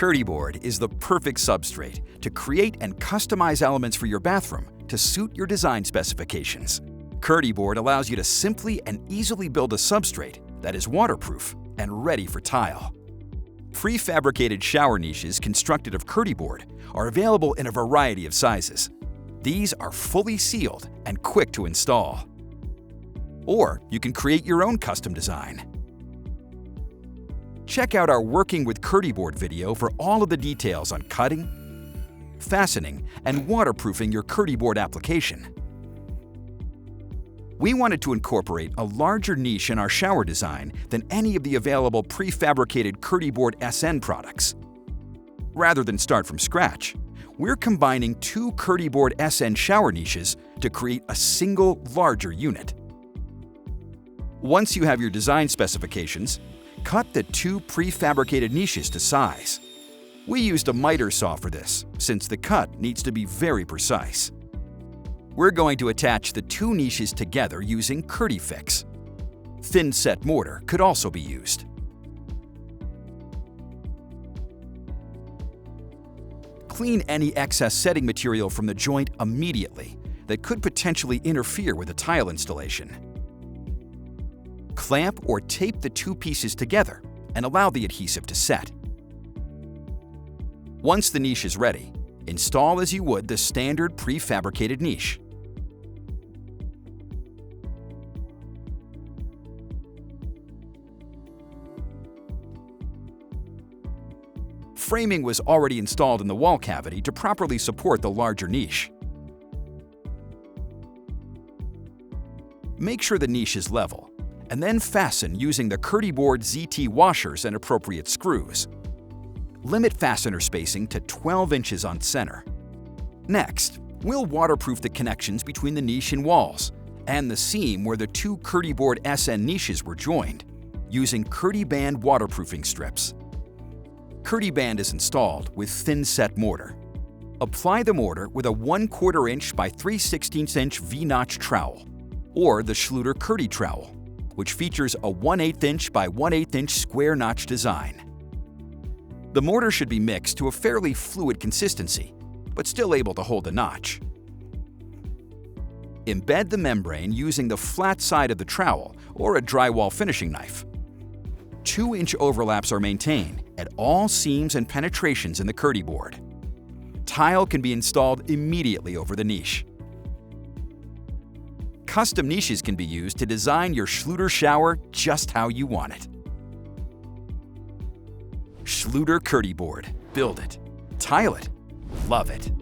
Kerdi board is the perfect substrate to create and customize elements for your bathroom to suit your design specifications. Kerdi board allows you to simply and easily build a substrate that is waterproof and ready for tile. Prefabricated shower niches constructed of Kerdi board are available in a variety of sizes. These are fully sealed and quick to install. Or you can create your own custom design. Check out our Working with Kerdi board video for all of the details on cutting, fastening, and waterproofing your Kerdi board application. We wanted to incorporate a larger niche in our shower design than any of the available prefabricated Kerdi board SN products. Rather than start from scratch, we're combining two Kerdi board SN shower niches to create a single, larger unit. Once you have your design specifications, cut the two prefabricated niches to size. We used a miter saw for this, since the cut needs to be very precise. We're going to attach the two niches together using Kerdi Fix. Thin set mortar could also be used. Clean any excess setting material from the joint immediately that could potentially interfere with the tile installation. Clamp or tape the two pieces together and allow the adhesive to set. Once the niche is ready, install as you would the standard prefabricated niche. Framing was already installed in the wall cavity to properly support the larger niche. Make sure the niche is level, and then fasten using the Kerdi board ZT washers and appropriate screws. Limit fastener spacing to 12 inches on center. Next, we'll waterproof the connections between the niche and walls and the seam where the two Kerdi board SN niches were joined, using Kerdi Band waterproofing strips. Kerdi Band is installed with thin set mortar. Apply the mortar with a 1/4 inch by 3/16 inch V-notch trowel, or the Schluter Kerdi trowel, which features a 1/8 inch by 1/8 inch square notch design. The mortar should be mixed to a fairly fluid consistency, but still able to hold the notch. Embed the membrane using the flat side of the trowel or a drywall finishing knife. 2-inch overlaps are maintained at all seams and penetrations in the Kerdi board. Tile can be installed immediately over the niche. Custom niches can be used to design your Schluter shower just how you want it. Schluter Kerdi board. Build it. Tile it. Love it.